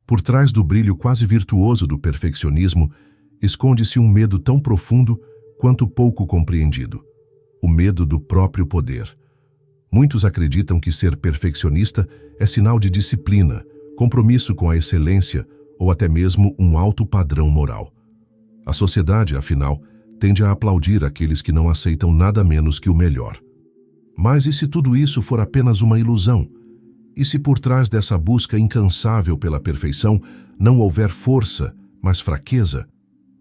Por trás do brilho quase virtuoso do perfeccionismo, esconde-se um medo tão profundo quanto pouco compreendido: o medo do próprio poder. Muitos acreditam que ser perfeccionista é sinal de disciplina, compromisso com a excelência ou até mesmo um alto padrão moral. A sociedade, afinal, tende a aplaudir aqueles que não aceitam nada menos que o melhor. Mas e se tudo isso for apenas uma ilusão? E se por trás dessa busca incansável pela perfeição não houver força, mas fraqueza?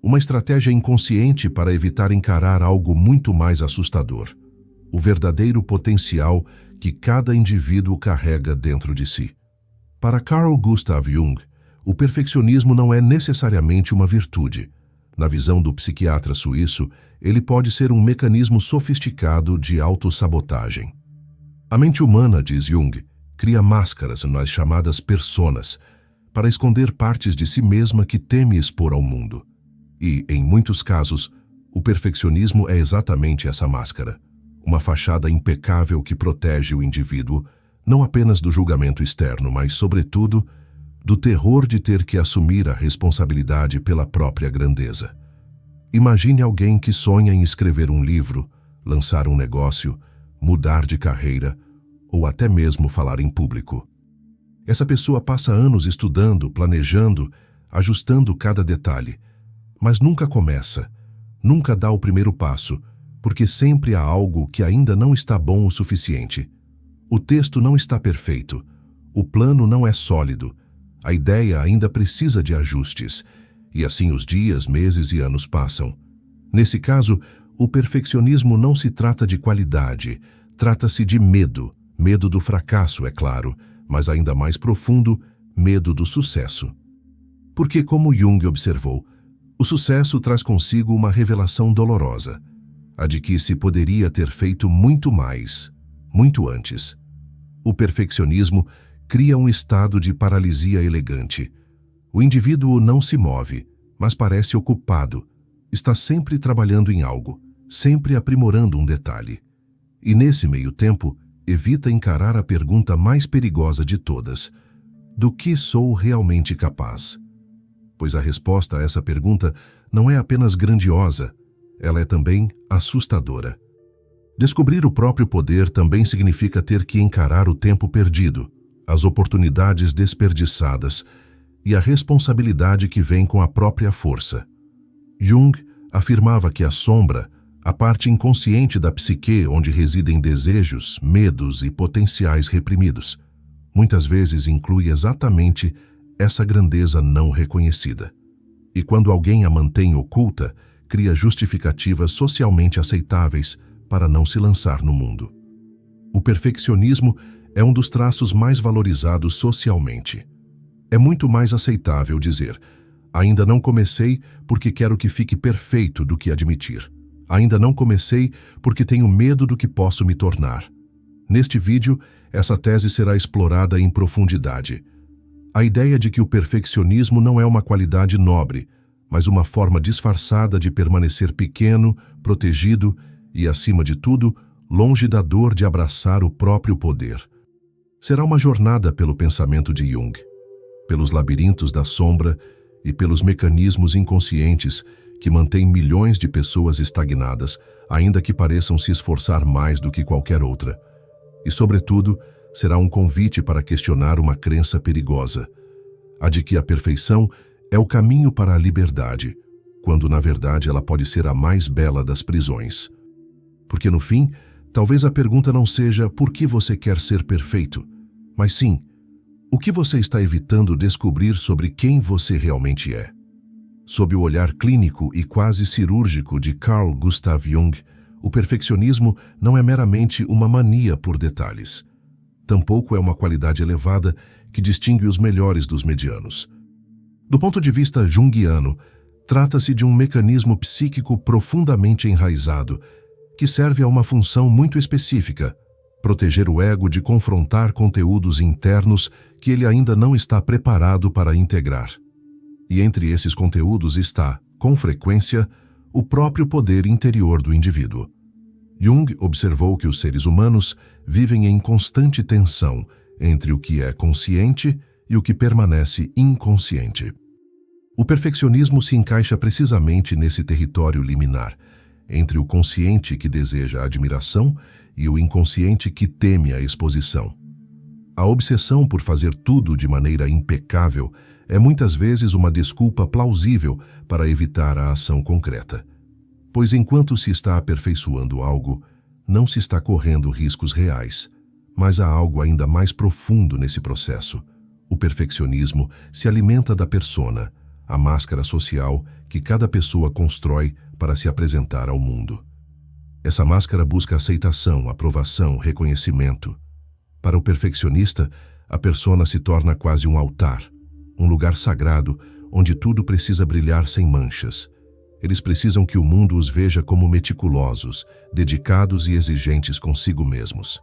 Uma estratégia inconsciente para evitar encarar algo muito mais assustador: o verdadeiro potencial que cada indivíduo carrega dentro de si. Para Carl Gustav Jung, o perfeccionismo não é necessariamente uma virtude. Na visão do psiquiatra suíço, ele pode ser um mecanismo sofisticado de autossabotagem. A mente humana, diz Jung, cria máscaras nas chamadas personas, para esconder partes de si mesma que teme expor ao mundo. E, em muitos casos, o perfeccionismo é exatamente essa máscara, uma fachada impecável que protege o indivíduo, não apenas do julgamento externo, mas, sobretudo, do terror de ter que assumir a responsabilidade pela própria grandeza. Imagine alguém que sonha em escrever um livro, lançar um negócio, mudar de carreira ou até mesmo falar em público. Essa pessoa passa anos estudando, planejando, ajustando cada detalhe, mas nunca começa, nunca dá o primeiro passo, porque sempre há algo que ainda não está bom o suficiente. O texto não está perfeito, o plano não é sólido, a ideia ainda precisa de ajustes, e assim os dias, meses e anos passam. Nesse caso, o perfeccionismo não se trata de qualidade, trata-se de medo. Medo do fracasso, é claro, mas ainda mais profundo, medo do sucesso. Porque, como Jung observou, o sucesso traz consigo uma revelação dolorosa, a de que se poderia ter feito muito mais, muito antes. O perfeccionismo cria um estado de paralisia elegante. O indivíduo não se move, mas parece ocupado. Está sempre trabalhando em algo, sempre aprimorando um detalhe. E nesse meio tempo, evita encarar a pergunta mais perigosa de todas: do que sou realmente capaz? Pois a resposta a essa pergunta não é apenas grandiosa, ela é também assustadora. Descobrir o próprio poder também significa ter que encarar o tempo perdido, as oportunidades desperdiçadas e a responsabilidade que vem com a própria força. Jung afirmava que a sombra, a parte inconsciente da psique onde residem desejos, medos e potenciais reprimidos, muitas vezes inclui exatamente essa grandeza não reconhecida. E quando alguém a mantém oculta, cria justificativas socialmente aceitáveis para não se lançar no mundo. O perfeccionismo é um dos traços mais valorizados socialmente. É muito mais aceitável dizer: ainda não comecei porque quero que fique perfeito, do que admitir: ainda não comecei porque tenho medo do que posso me tornar. Neste vídeo, essa tese será explorada em profundidade. A ideia de que o perfeccionismo não é uma qualidade nobre, mas uma forma disfarçada de permanecer pequeno, protegido e, acima de tudo, longe da dor de abraçar o próprio poder. Será uma jornada pelo pensamento de Jung, pelos labirintos da sombra e pelos mecanismos inconscientes que mantêm milhões de pessoas estagnadas, ainda que pareçam se esforçar mais do que qualquer outra. E, sobretudo, será um convite para questionar uma crença perigosa: a de que a perfeição é o caminho para a liberdade, quando na verdade ela pode ser a mais bela das prisões. Porque no fim, talvez a pergunta não seja por que você quer ser perfeito, mas sim, o que você está evitando descobrir sobre quem você realmente é. Sob o olhar clínico e quase cirúrgico de Carl Gustav Jung, o perfeccionismo não é meramente uma mania por detalhes. Tampouco é uma qualidade elevada que distingue os melhores dos medianos. Do ponto de vista junguiano, trata-se de um mecanismo psíquico profundamente enraizado, que serve a uma função muito específica: proteger o ego de confrontar conteúdos internos que ele ainda não está preparado para integrar. E entre esses conteúdos está, com frequência, o próprio poder interior do indivíduo. Jung observou que os seres humanos vivem em constante tensão entre o que é consciente e o que permanece inconsciente. O perfeccionismo se encaixa precisamente nesse território liminar, entre o consciente que deseja a admiração e o inconsciente que teme a exposição. A obsessão por fazer tudo de maneira impecável é muitas vezes uma desculpa plausível para evitar a ação concreta. Pois enquanto se está aperfeiçoando algo, não se está correndo riscos reais, mas há algo ainda mais profundo nesse processo. O perfeccionismo se alimenta da persona, a máscara social que cada pessoa constrói para se apresentar ao mundo. Essa máscara busca aceitação, aprovação, reconhecimento. Para o perfeccionista, a persona se torna quase um altar, um lugar sagrado onde tudo precisa brilhar sem manchas. Eles precisam que o mundo os veja como meticulosos, dedicados e exigentes consigo mesmos.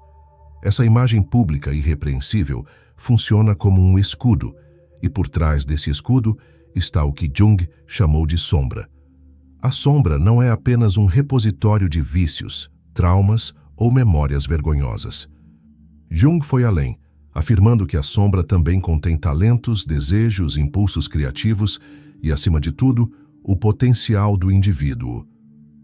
Essa imagem pública irrepreensível funciona como um escudo, e por trás desse escudo está o que Jung chamou de sombra. A sombra não é apenas um repositório de vícios, traumas ou memórias vergonhosas. Jung foi além, afirmando que a sombra também contém talentos, desejos, impulsos criativos e, acima de tudo, o potencial do indivíduo.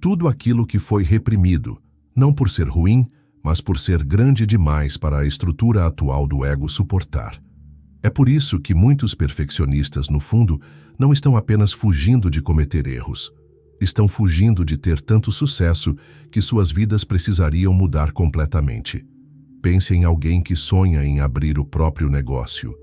Tudo aquilo que foi reprimido, não por ser ruim, mas por ser grande demais para a estrutura atual do ego suportar. É por isso que muitos perfeccionistas, no fundo, não estão apenas fugindo de cometer erros. Estão fugindo de ter tanto sucesso que suas vidas precisariam mudar completamente. Pense em alguém que sonha em abrir o próprio negócio.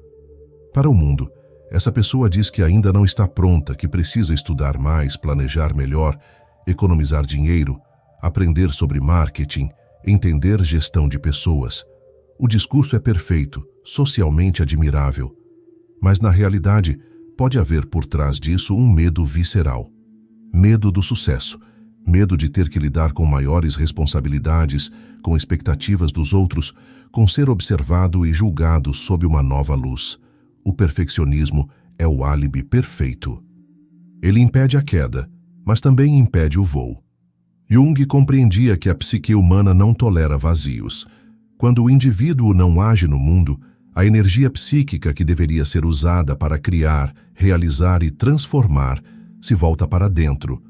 Para o mundo, essa pessoa diz que ainda não está pronta, que precisa estudar mais, planejar melhor, economizar dinheiro, aprender sobre marketing, entender gestão de pessoas. O discurso é perfeito, socialmente admirável. Mas, na realidade, pode haver por trás disso um medo visceral. Medo do sucesso, medo de ter que lidar com maiores responsabilidades, com expectativas dos outros, com ser observado e julgado sob uma nova luz. O perfeccionismo é o álibi perfeito. Ele impede a queda, mas também impede o voo. Jung compreendia que a psique humana não tolera vazios. Quando o indivíduo não age no mundo, a energia psíquica que deveria ser usada para criar, realizar e transformar se volta para dentro,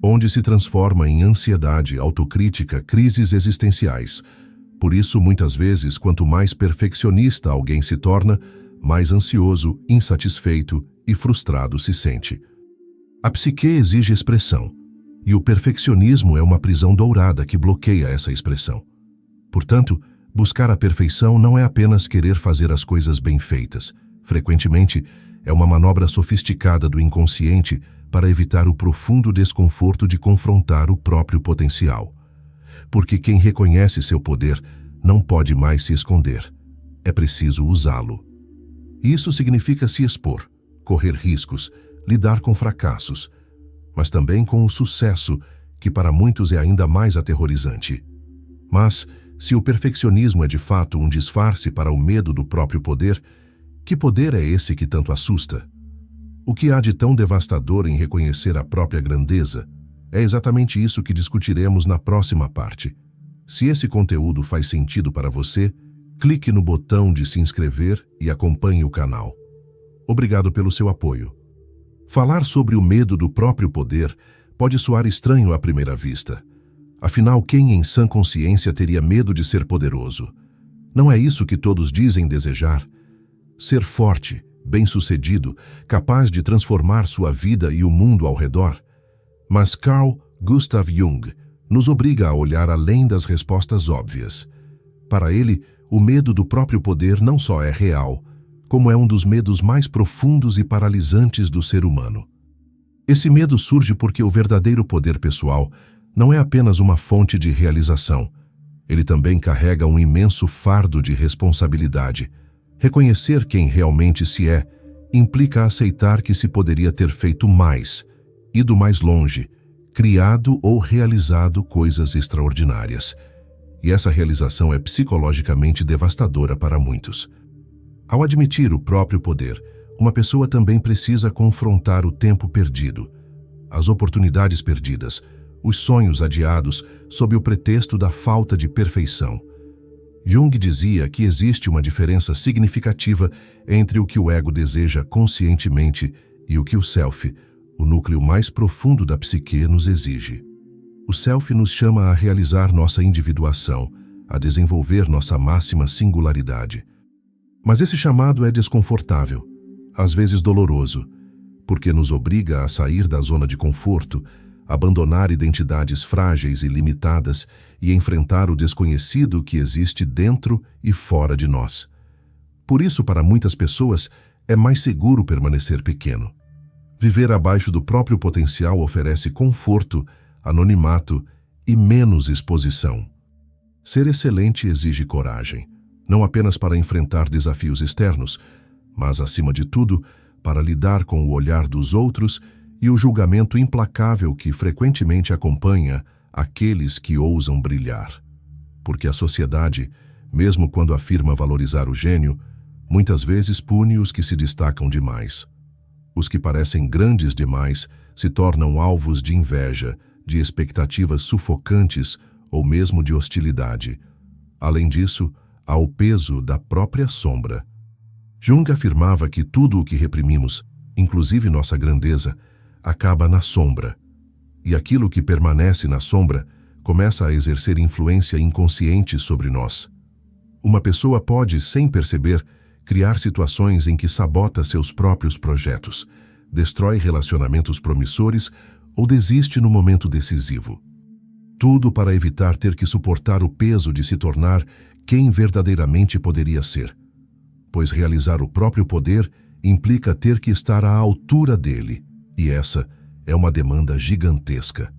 onde se transforma em ansiedade, autocrítica, crises existenciais. Por isso, muitas vezes, quanto mais perfeccionista alguém se torna, mais ansioso, insatisfeito e frustrado se sente. A psique exige expressão, e o perfeccionismo é uma prisão dourada que bloqueia essa expressão. Portanto, buscar a perfeição não é apenas querer fazer as coisas bem feitas. Frequentemente, é uma manobra sofisticada do inconsciente para evitar o profundo desconforto de confrontar o próprio potencial. Porque quem reconhece seu poder não pode mais se esconder. É preciso usá-lo. Isso significa se expor, correr riscos, lidar com fracassos, mas também com o sucesso, que para muitos é ainda mais aterrorizante. Mas, se o perfeccionismo é de fato um disfarce para o medo do próprio poder, que poder é esse que tanto assusta? O que há de tão devastador em reconhecer a própria grandeza? É exatamente isso que discutiremos na próxima parte. Se esse conteúdo faz sentido para você, clique no botão de se inscrever e acompanhe o canal. Obrigado pelo seu apoio. Falar sobre o medo do próprio poder pode soar estranho à primeira vista. Afinal, quem em sã consciência teria medo de ser poderoso? Não é isso que todos dizem desejar? Ser forte, bem-sucedido, capaz de transformar sua vida e o mundo ao redor? Mas Carl Gustav Jung nos obriga a olhar além das respostas óbvias. Para ele, o medo do próprio poder não só é real, como é um dos medos mais profundos e paralisantes do ser humano. Esse medo surge porque o verdadeiro poder pessoal não é apenas uma fonte de realização. Ele também carrega um imenso fardo de responsabilidade. Reconhecer quem realmente se é implica aceitar que se poderia ter feito mais, ido mais longe, criado ou realizado coisas extraordinárias. E essa realização é psicologicamente devastadora para muitos. Ao admitir o próprio poder, uma pessoa também precisa confrontar o tempo perdido, as oportunidades perdidas, os sonhos adiados sob o pretexto da falta de perfeição. Jung dizia que existe uma diferença significativa entre o que o ego deseja conscientemente e o que o self, o núcleo mais profundo da psique, nos exige. O self nos chama a realizar nossa individuação, a desenvolver nossa máxima singularidade. Mas esse chamado é desconfortável, às vezes doloroso, porque nos obriga a sair da zona de conforto, abandonar identidades frágeis e limitadas e enfrentar o desconhecido que existe dentro e fora de nós. Por isso, para muitas pessoas, é mais seguro permanecer pequeno. Viver abaixo do próprio potencial oferece conforto, anonimato e menos exposição. Ser excelente exige coragem, não apenas para enfrentar desafios externos, mas, acima de tudo, para lidar com o olhar dos outros e o julgamento implacável que frequentemente acompanha aqueles que ousam brilhar. Porque a sociedade, mesmo quando afirma valorizar o gênio, muitas vezes pune os que se destacam demais. Os que parecem grandes demais se tornam alvos de inveja, de expectativas sufocantes ou mesmo de hostilidade. Além disso, há o peso da própria sombra. Jung afirmava que tudo o que reprimimos, inclusive nossa grandeza, acaba na sombra. E aquilo que permanece na sombra começa a exercer influência inconsciente sobre nós. Uma pessoa pode, sem perceber, criar situações em que sabota seus próprios projetos, destrói relacionamentos promissores ou desiste no momento decisivo. Tudo para evitar ter que suportar o peso de se tornar quem verdadeiramente poderia ser. Pois realizar o próprio poder implica ter que estar à altura dele, e essa é uma demanda gigantesca.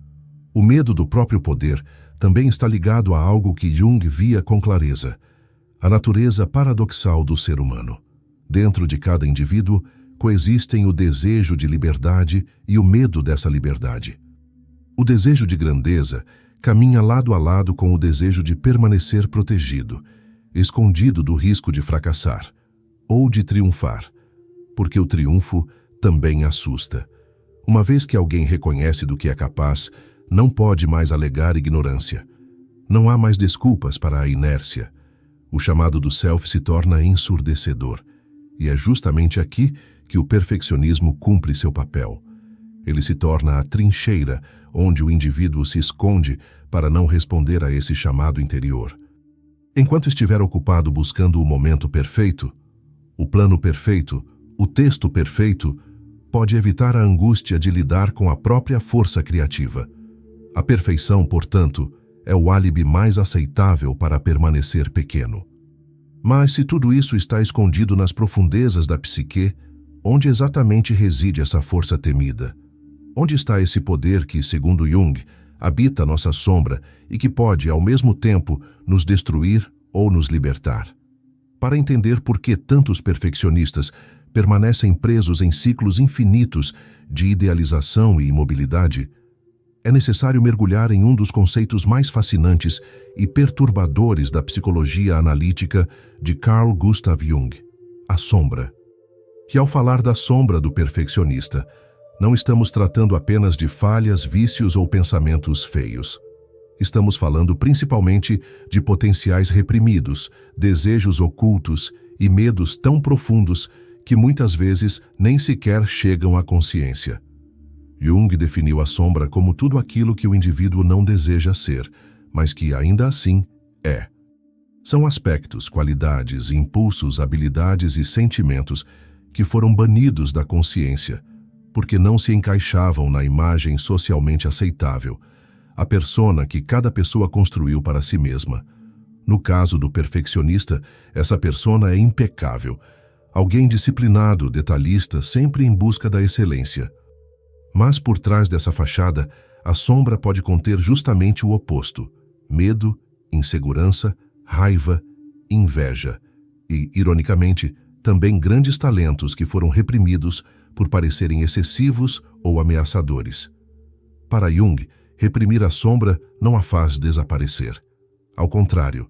O medo do próprio poder também está ligado a algo que Jung via com clareza: a natureza paradoxal do ser humano. Dentro de cada indivíduo coexistem o desejo de liberdade e o medo dessa liberdade. O desejo de grandeza caminha lado a lado com o desejo de permanecer protegido, escondido do risco de fracassar ou de triunfar, porque o triunfo também assusta. Uma vez que alguém reconhece do que é capaz, não pode mais alegar ignorância. Não há mais desculpas para a inércia. O chamado do self se torna ensurdecedor. E é justamente aqui que o perfeccionismo cumpre seu papel. Ele se torna a trincheira onde o indivíduo se esconde para não responder a esse chamado interior. Enquanto estiver ocupado buscando o momento perfeito, o plano perfeito, o texto perfeito, pode evitar a angústia de lidar com a própria força criativa. A perfeição, portanto, é o álibi mais aceitável para permanecer pequeno. Mas se tudo isso está escondido nas profundezas da psique, onde exatamente reside essa força temida? Onde está esse poder que, segundo Jung, habita nossa sombra e que pode, ao mesmo tempo, nos destruir ou nos libertar? Para entender por que tantos perfeccionistas permanecem presos em ciclos infinitos de idealização e imobilidade, é necessário mergulhar em um dos conceitos mais fascinantes e perturbadores da psicologia analítica de Carl Gustav Jung, a sombra. E ao falar da sombra do perfeccionista, não estamos tratando apenas de falhas, vícios ou pensamentos feios. Estamos falando principalmente de potenciais reprimidos, desejos ocultos e medos tão profundos que muitas vezes nem sequer chegam à consciência. Jung definiu a sombra como tudo aquilo que o indivíduo não deseja ser, mas que ainda assim é. São aspectos, qualidades, impulsos, habilidades e sentimentos que foram banidos da consciência, porque não se encaixavam na imagem socialmente aceitável, a persona que cada pessoa construiu para si mesma. No caso do perfeccionista, essa persona é impecável, alguém disciplinado, detalhista, sempre em busca da excelência. Mas por trás dessa fachada, a sombra pode conter justamente o oposto: medo, insegurança, raiva, inveja e, ironicamente, também grandes talentos que foram reprimidos por parecerem excessivos ou ameaçadores. Para Jung, reprimir a sombra não a faz desaparecer. Ao contrário,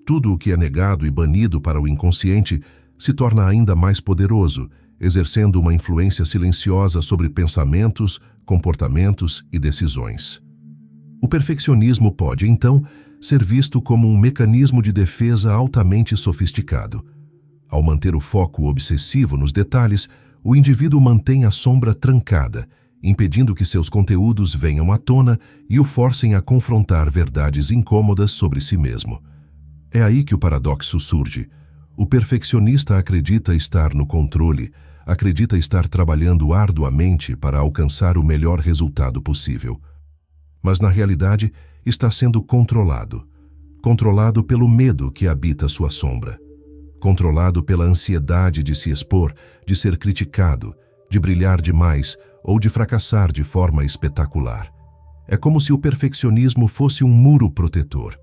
tudo o que é negado e banido para o inconsciente se torna ainda mais poderoso, exercendo uma influência silenciosa sobre pensamentos, comportamentos e decisões. O perfeccionismo pode, então, ser visto como um mecanismo de defesa altamente sofisticado. Ao manter o foco obsessivo nos detalhes, o indivíduo mantém a sombra trancada, impedindo que seus conteúdos venham à tona e o forcem a confrontar verdades incômodas sobre si mesmo. É aí que o paradoxo surge. O perfeccionista acredita estar no controle, acredita estar trabalhando arduamente para alcançar o melhor resultado possível. Mas, na realidade, está sendo controlado. Controlado pelo medo que habita sua sombra. Controlado pela ansiedade de se expor, de ser criticado, de brilhar demais ou de fracassar de forma espetacular. É como se o perfeccionismo fosse um muro protetor.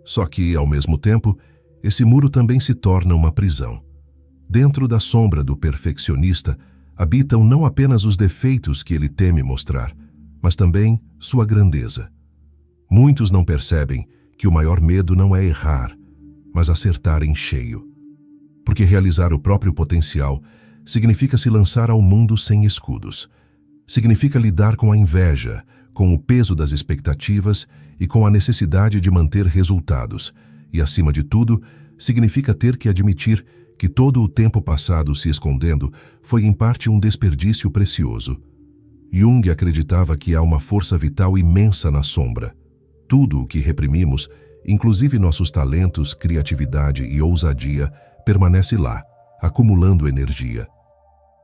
Só que, ao mesmo tempo, esse muro também se torna uma prisão. Dentro da sombra do perfeccionista habitam não apenas os defeitos que ele teme mostrar, mas também sua grandeza. Muitos não percebem que o maior medo não é errar, mas acertar em cheio. Porque realizar o próprio potencial significa se lançar ao mundo sem escudos. Significa lidar com a inveja, com o peso das expectativas e com a necessidade de manter resultados. E, acima de tudo, significa ter que admitir que todo o tempo passado se escondendo foi em parte um desperdício precioso. Jung acreditava que há uma força vital imensa na sombra. Tudo o que reprimimos, inclusive nossos talentos, criatividade e ousadia, permanece lá, acumulando energia.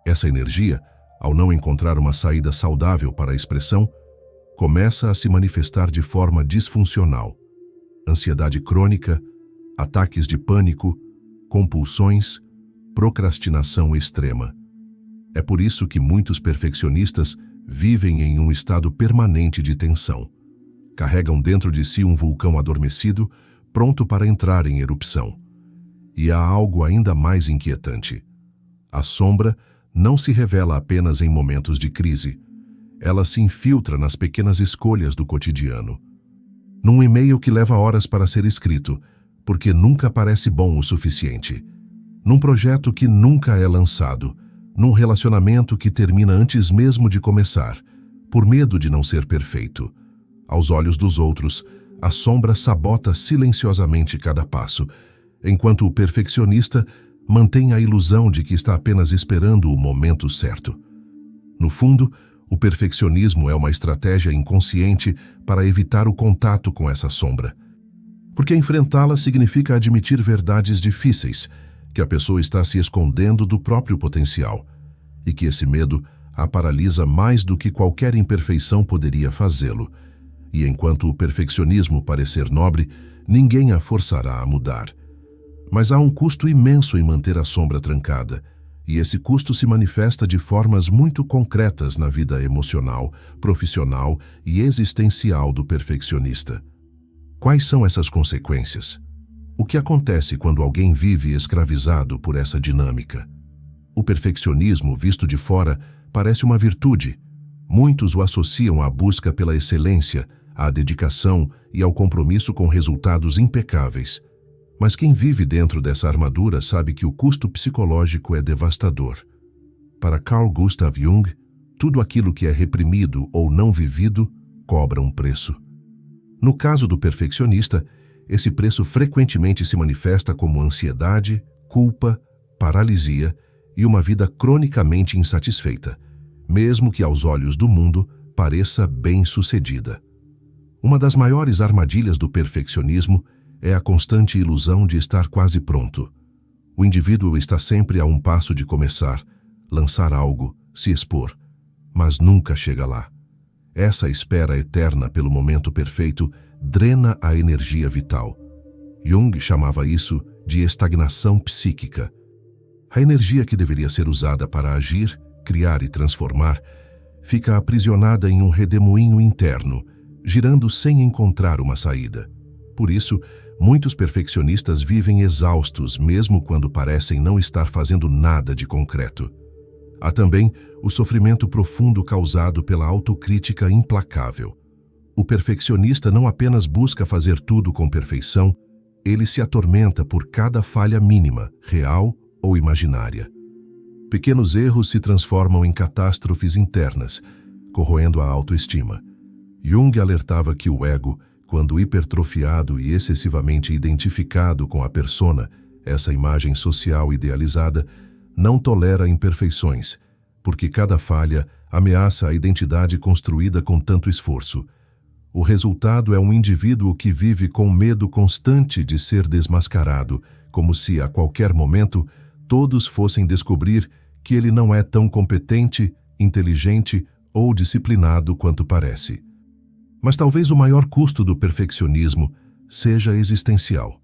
Essa energia, ao não encontrar uma saída saudável para a expressão, começa a se manifestar de forma disfuncional. Ansiedade crônica, ataques de pânico, compulsões, procrastinação extrema. É por isso que muitos perfeccionistas vivem em um estado permanente de tensão. Carregam dentro de si um vulcão adormecido, pronto para entrar em erupção. E há algo ainda mais inquietante. A sombra não se revela apenas em momentos de crise. Ela se infiltra nas pequenas escolhas do cotidiano. Num e-mail que leva horas para ser escrito, porque nunca parece bom o suficiente. Num projeto que nunca é lançado. Num relacionamento que termina antes mesmo de começar, por medo de não ser perfeito. Aos olhos dos outros, a sombra sabota silenciosamente cada passo, enquanto o perfeccionista mantém a ilusão de que está apenas esperando o momento certo. No fundo, o perfeccionismo é uma estratégia inconsciente para evitar o contato com essa sombra. Porque enfrentá-la significa admitir verdades difíceis, que a pessoa está se escondendo do próprio potencial, e que esse medo a paralisa mais do que qualquer imperfeição poderia fazê-lo. E enquanto o perfeccionismo parecer nobre, ninguém a forçará a mudar. Mas há um custo imenso em manter a sombra trancada, e esse custo se manifesta de formas muito concretas na vida emocional, profissional e existencial do perfeccionista. Quais são essas consequências? O que acontece quando alguém vive escravizado por essa dinâmica? O perfeccionismo, visto de fora, parece uma virtude. Muitos o associam à busca pela excelência, à dedicação e ao compromisso com resultados impecáveis. Mas quem vive dentro dessa armadura sabe que o custo psicológico é devastador. Para Carl Gustav Jung, tudo aquilo que é reprimido ou não vivido cobra um preço. No caso do perfeccionista, esse preço frequentemente se manifesta como ansiedade, culpa, paralisia e uma vida cronicamente insatisfeita, mesmo que aos olhos do mundo pareça bem-sucedida. Uma das maiores armadilhas do perfeccionismo é a constante ilusão de estar quase pronto. O indivíduo está sempre a um passo de começar, lançar algo, se expor, mas nunca chega lá. Essa espera eterna pelo momento perfeito drena a energia vital. Jung chamava isso de estagnação psíquica. A energia que deveria ser usada para agir, criar e transformar, fica aprisionada em um redemoinho interno, girando sem encontrar uma saída. Por isso, muitos perfeccionistas vivem exaustos mesmo quando parecem não estar fazendo nada de concreto. Há também o sofrimento profundo causado pela autocrítica implacável. O perfeccionista não apenas busca fazer tudo com perfeição, ele se atormenta por cada falha mínima, real ou imaginária. Pequenos erros se transformam em catástrofes internas, corroendo a autoestima. Jung alertava que o ego, quando hipertrofiado e excessivamente identificado com a persona, essa imagem social idealizada, não tolera imperfeições, porque cada falha ameaça a identidade construída com tanto esforço. O resultado é um indivíduo que vive com medo constante de ser desmascarado, como se, a qualquer momento, todos fossem descobrir que ele não é tão competente, inteligente ou disciplinado quanto parece. Mas talvez o maior custo do perfeccionismo seja existencial.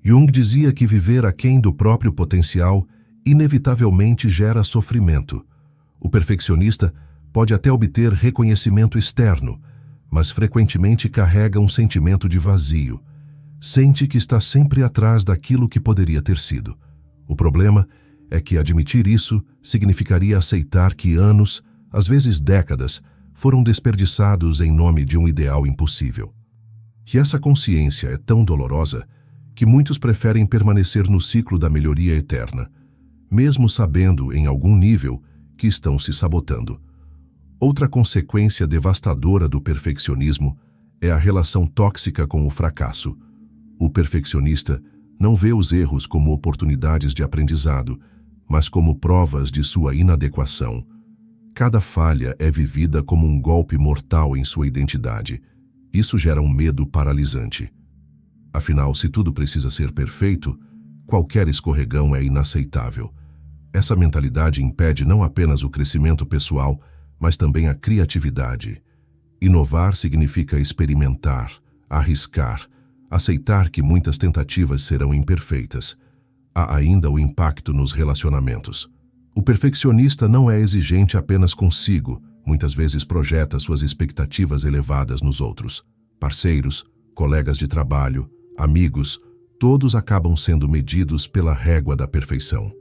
Jung dizia que viver aquém do próprio potencial inevitavelmente gera sofrimento. O perfeccionista pode até obter reconhecimento externo, mas frequentemente carrega um sentimento de vazio. Sente que está sempre atrás daquilo que poderia ter sido. O problema é que admitir isso significaria aceitar que anos, às vezes décadas, foram desperdiçados em nome de um ideal impossível. E essa consciência é tão dolorosa que muitos preferem permanecer no ciclo da melhoria eterna, mesmo sabendo, em algum nível, que estão se sabotando. Outra consequência devastadora do perfeccionismo é a relação tóxica com o fracasso. O perfeccionista não vê os erros como oportunidades de aprendizado, mas como provas de sua inadequação. Cada falha é vivida como um golpe mortal em sua identidade. Isso gera um medo paralisante. Afinal, se tudo precisa ser perfeito, qualquer escorregão é inaceitável. Essa mentalidade impede não apenas o crescimento pessoal, mas também a criatividade. Inovar significa experimentar, arriscar, aceitar que muitas tentativas serão imperfeitas. Há ainda o impacto nos relacionamentos. O perfeccionista não é exigente apenas consigo, muitas vezes projeta suas expectativas elevadas nos outros. Parceiros, colegas de trabalho, amigos, todos acabam sendo medidos pela régua da perfeição.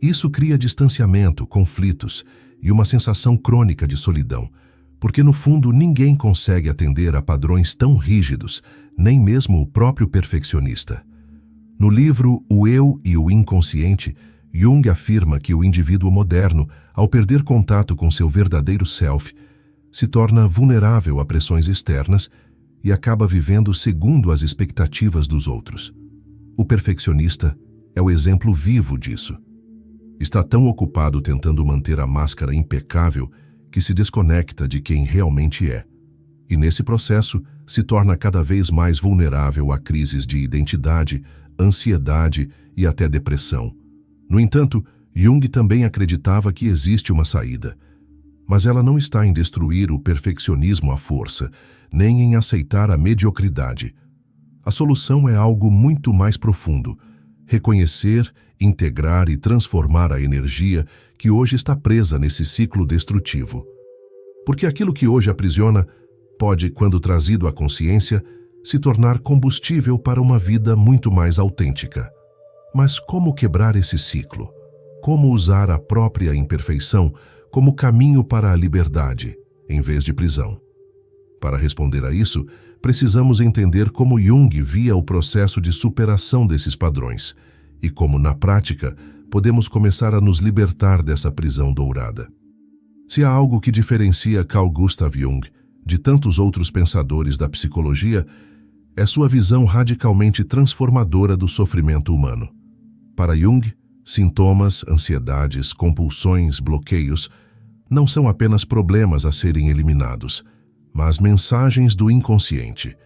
Isso cria distanciamento, conflitos e uma sensação crônica de solidão, porque no fundo ninguém consegue atender a padrões tão rígidos, nem mesmo o próprio perfeccionista. No livro O Eu e o Inconsciente, Jung afirma que o indivíduo moderno, ao perder contato com seu verdadeiro self, se torna vulnerável a pressões externas e acaba vivendo segundo as expectativas dos outros. O perfeccionista é o exemplo vivo disso. Está tão ocupado tentando manter a máscara impecável que se desconecta de quem realmente é. E nesse processo se torna cada vez mais vulnerável a crises de identidade, ansiedade e até depressão. No entanto, Jung também acreditava que existe uma saída. Mas ela não está em destruir o perfeccionismo à força, nem em aceitar a mediocridade. A solução é algo muito mais profundo: reconhecer, integrar e transformar a energia que hoje está presa nesse ciclo destrutivo. Porque aquilo que hoje aprisiona pode, quando trazido à consciência, se tornar combustível para uma vida muito mais autêntica. Mas como quebrar esse ciclo? Como usar a própria imperfeição como caminho para a liberdade, em vez de prisão? Para responder a isso, precisamos entender como Jung via o processo de superação desses padrões e como, na prática, podemos começar a nos libertar dessa prisão dourada. Se há algo que diferencia Carl Gustav Jung de tantos outros pensadores da psicologia, é sua visão radicalmente transformadora do sofrimento humano. Para Jung, sintomas, ansiedades, compulsões, bloqueios não são apenas problemas a serem eliminados, mas mensagens do inconsciente.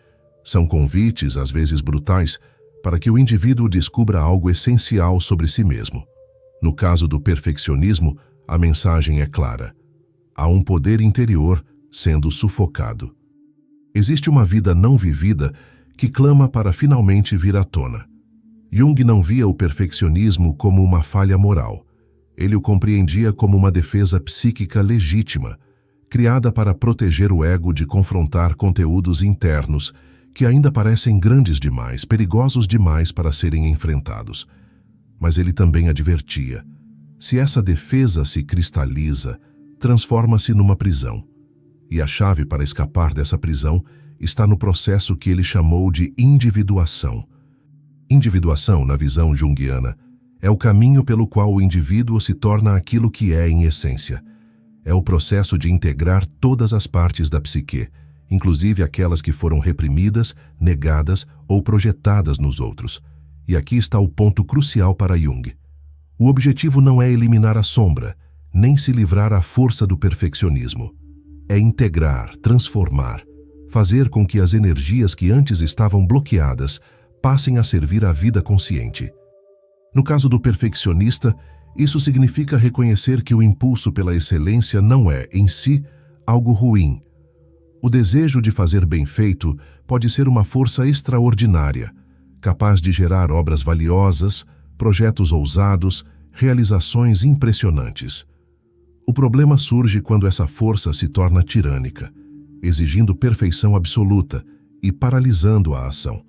São convites, às vezes brutais, para que o indivíduo descubra algo essencial sobre si mesmo. No caso do perfeccionismo, a mensagem é clara: há um poder interior sendo sufocado. Existe uma vida não vivida que clama para finalmente vir à tona. Jung não via o perfeccionismo como uma falha moral. Ele o compreendia como uma defesa psíquica legítima, criada para proteger o ego de confrontar conteúdos internos que ainda parecem grandes demais, perigosos demais para serem enfrentados. Mas ele também advertia: se essa defesa se cristaliza, transforma-se numa prisão. E a chave para escapar dessa prisão está no processo que ele chamou de individuação. Individuação, na visão junguiana, é o caminho pelo qual o indivíduo se torna aquilo que é em essência. É o processo de integrar todas as partes da psique, inclusive aquelas que foram reprimidas, negadas ou projetadas nos outros. E aqui está o ponto crucial para Jung. O objetivo não é eliminar a sombra, nem se livrar à força do perfeccionismo. É integrar, transformar, fazer com que as energias que antes estavam bloqueadas passem a servir à vida consciente. No caso do perfeccionista, isso significa reconhecer que o impulso pela excelência não é, em si, algo ruim. O desejo de fazer bem feito pode ser uma força extraordinária, capaz de gerar obras valiosas, projetos ousados, realizações impressionantes. O problema surge quando essa força se torna tirânica, exigindo perfeição absoluta e paralisando a ação.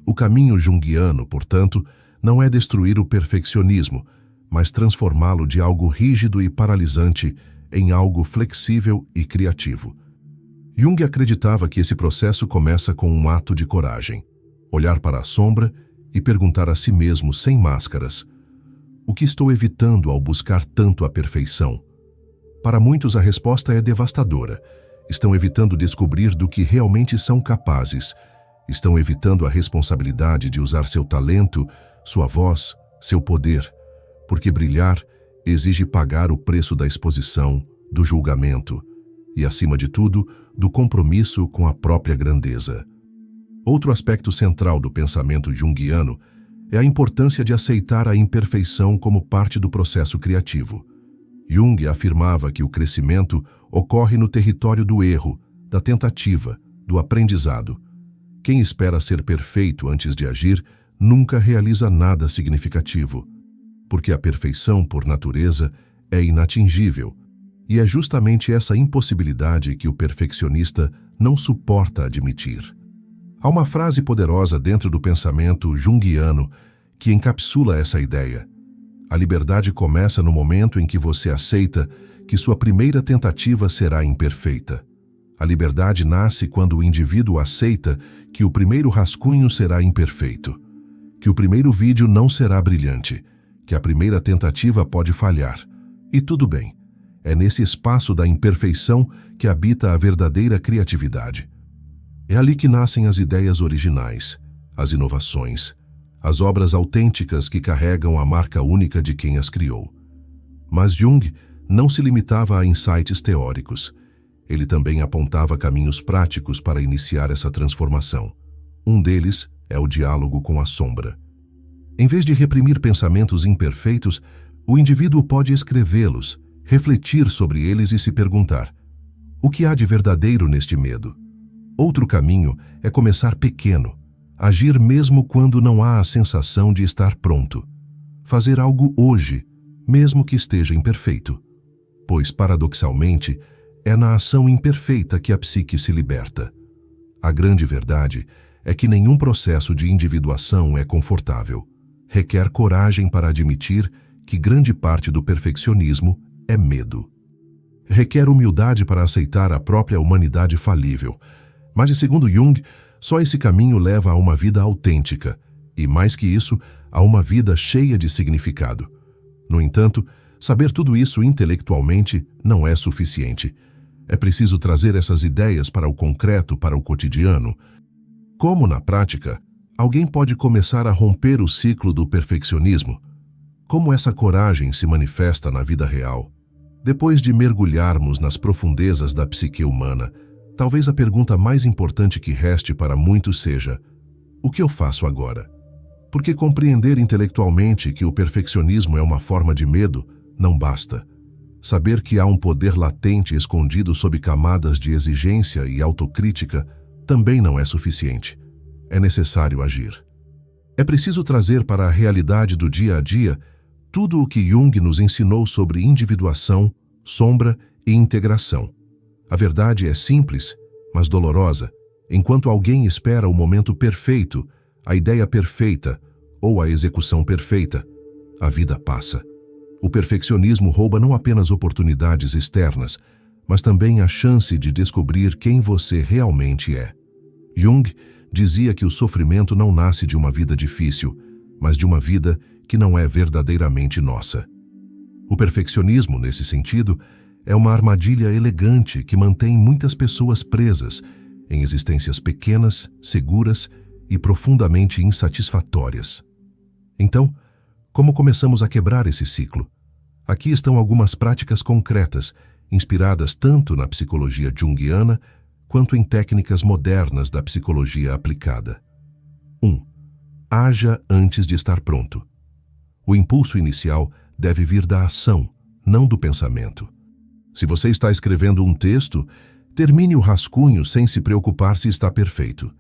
O caminho junguiano, portanto, não é destruir o perfeccionismo, mas transformá-lo de algo rígido e paralisante em algo flexível e criativo. Jung acreditava que esse processo começa com um ato de coragem, olhar para a sombra e perguntar a si mesmo sem máscaras: o que estou evitando ao buscar tanto a perfeição? Para muitos a resposta é devastadora. Estão evitando descobrir do que realmente são capazes. Estão evitando a responsabilidade de usar seu talento, sua voz, seu poder, porque brilhar exige pagar o preço da exposição, do julgamento e, acima de tudo, do compromisso com a própria grandeza. Outro aspecto central do pensamento junguiano é a importância de aceitar a imperfeição como parte do processo criativo. Jung afirmava que o crescimento ocorre no território do erro, da tentativa, do aprendizado. Quem espera ser perfeito antes de agir nunca realiza nada significativo, porque a perfeição, por natureza, é inatingível, e é justamente essa impossibilidade que o perfeccionista não suporta admitir. Há uma frase poderosa dentro do pensamento junguiano que encapsula essa ideia. A liberdade começa no momento em que você aceita que sua primeira tentativa será imperfeita. A liberdade nasce quando o indivíduo aceita que o primeiro rascunho será imperfeito, que o primeiro vídeo não será brilhante, que a primeira tentativa pode falhar. E tudo bem. É nesse espaço da imperfeição que habita a verdadeira criatividade. É ali que nascem as ideias originais, as inovações, as obras autênticas que carregam a marca única de quem as criou. Mas Jung não se limitava a insights teóricos. Ele também apontava caminhos práticos para iniciar essa transformação. Um deles é o diálogo com a sombra. Em vez de reprimir pensamentos imperfeitos, o indivíduo pode escrevê-los, refletir sobre eles e se perguntar: o que há de verdadeiro neste medo? Outro caminho é começar pequeno, agir mesmo quando não há a sensação de estar pronto. Fazer algo hoje, mesmo que esteja imperfeito. Pois, paradoxalmente, é na ação imperfeita que a psique se liberta. A grande verdade é que nenhum processo de individuação é confortável. Requer coragem para admitir que grande parte do perfeccionismo é medo. Requer humildade para aceitar a própria humanidade falível. Mas, segundo Jung, só esse caminho leva a uma vida autêntica e, mais que isso, a uma vida cheia de significado. No entanto, saber tudo isso intelectualmente não é suficiente. É preciso trazer essas ideias para o concreto, para o cotidiano. Como, na prática, alguém pode começar a romper o ciclo do perfeccionismo? Como essa coragem se manifesta na vida real? Depois de mergulharmos nas profundezas da psique humana, talvez a pergunta mais importante que reste para muitos seja: o que eu faço agora? Porque compreender intelectualmente que o perfeccionismo é uma forma de medo não basta. Saber que há um poder latente escondido sob camadas de exigência e autocrítica também não é suficiente. É necessário agir. É preciso trazer para a realidade do dia a dia tudo o que Jung nos ensinou sobre individuação, sombra e integração. A verdade é simples, mas dolorosa. Enquanto alguém espera o momento perfeito, a ideia perfeita ou a execução perfeita, a vida passa. O perfeccionismo rouba não apenas oportunidades externas, mas também a chance de descobrir quem você realmente é. Jung dizia que o sofrimento não nasce de uma vida difícil, mas de uma vida que não é verdadeiramente nossa. O perfeccionismo, nesse sentido, é uma armadilha elegante que mantém muitas pessoas presas em existências pequenas, seguras e profundamente insatisfatórias. Então, como começamos a quebrar esse ciclo? Aqui estão algumas práticas concretas, inspiradas tanto na psicologia junguiana quanto em técnicas modernas da psicologia aplicada. 1. Haja antes de estar pronto. O impulso inicial deve vir da ação, não do pensamento. Se você está escrevendo um texto, termine o rascunho sem se preocupar se está perfeito.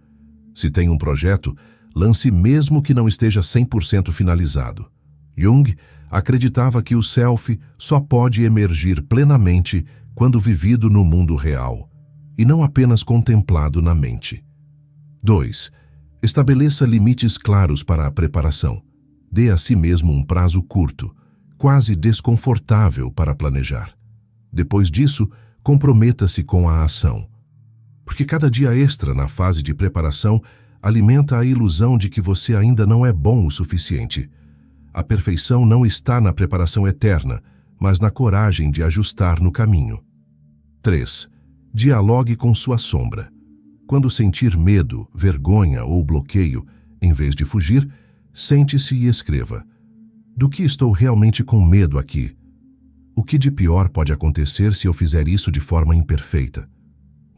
Se tem um projeto, lance mesmo que não esteja 100% finalizado. Jung acreditava que o self só pode emergir plenamente quando vivido no mundo real, e não apenas contemplado na mente. 2. Estabeleça limites claros para a preparação. Dê a si mesmo um prazo curto, quase desconfortável para planejar. Depois disso, comprometa-se com a ação. Porque cada dia extra na fase de preparação alimenta a ilusão de que você ainda não é bom o suficiente. A perfeição não está na preparação eterna, mas na coragem de ajustar no caminho. 3. Dialogue com sua sombra. Quando sentir medo, vergonha ou bloqueio, em vez de fugir, sente-se e escreva: do que estou realmente com medo aqui? O que de pior pode acontecer se eu fizer isso de forma imperfeita?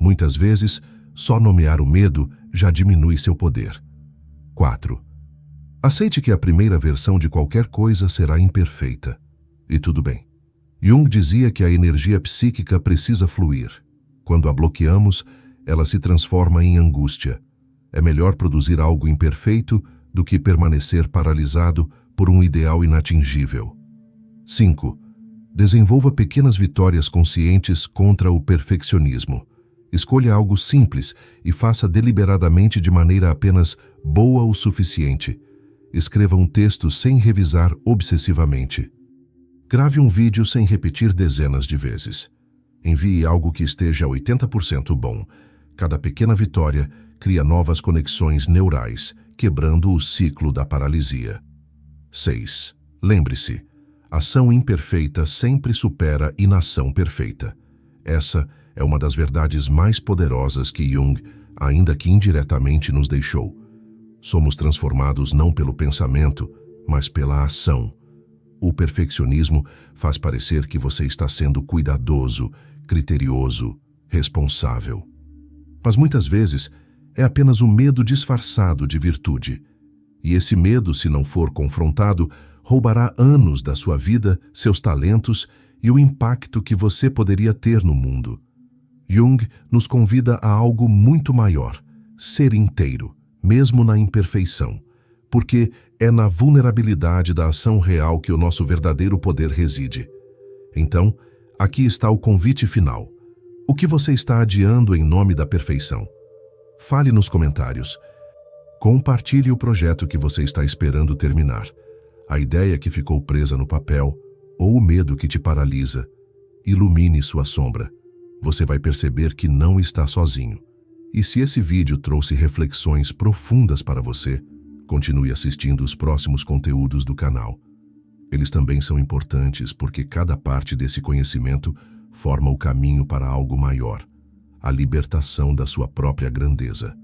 Muitas vezes, só nomear o medo já diminui seu poder. 4. Aceite que a primeira versão de qualquer coisa será imperfeita. E tudo bem. Jung dizia que a energia psíquica precisa fluir. Quando a bloqueamos, ela se transforma em angústia. É melhor produzir algo imperfeito do que permanecer paralisado por um ideal inatingível. 5. Desenvolva pequenas vitórias conscientes contra o perfeccionismo. Escolha algo simples e faça deliberadamente de maneira apenas boa o suficiente. Escreva um texto sem revisar obsessivamente. Grave um vídeo sem repetir dezenas de vezes. Envie algo que esteja 80% bom. Cada pequena vitória cria novas conexões neurais, quebrando o ciclo da paralisia. 6. Lembre-se, ação imperfeita sempre supera inação perfeita. Essa é uma das verdades mais poderosas que Jung, ainda que indiretamente, nos deixou. Somos transformados não pelo pensamento, mas pela ação. O perfeccionismo faz parecer que você está sendo cuidadoso, criterioso, responsável. Mas muitas vezes é apenas o medo disfarçado de virtude. E esse medo, se não for confrontado, roubará anos da sua vida, seus talentos e o impacto que você poderia ter no mundo. Jung nos convida a algo muito maior: ser inteiro, mesmo na imperfeição, porque é na vulnerabilidade da ação real que o nosso verdadeiro poder reside. Então, aqui está o convite final. O que você está adiando em nome da perfeição? Fale nos comentários. Compartilhe o projeto que você está esperando terminar, a ideia que ficou presa no papel ou o medo que te paralisa. Ilumine sua sombra. Você vai perceber que não está sozinho. E se esse vídeo trouxe reflexões profundas para você, continue assistindo os próximos conteúdos do canal. Eles também são importantes porque cada parte desse conhecimento forma o caminho para algo maior, a libertação da sua própria grandeza.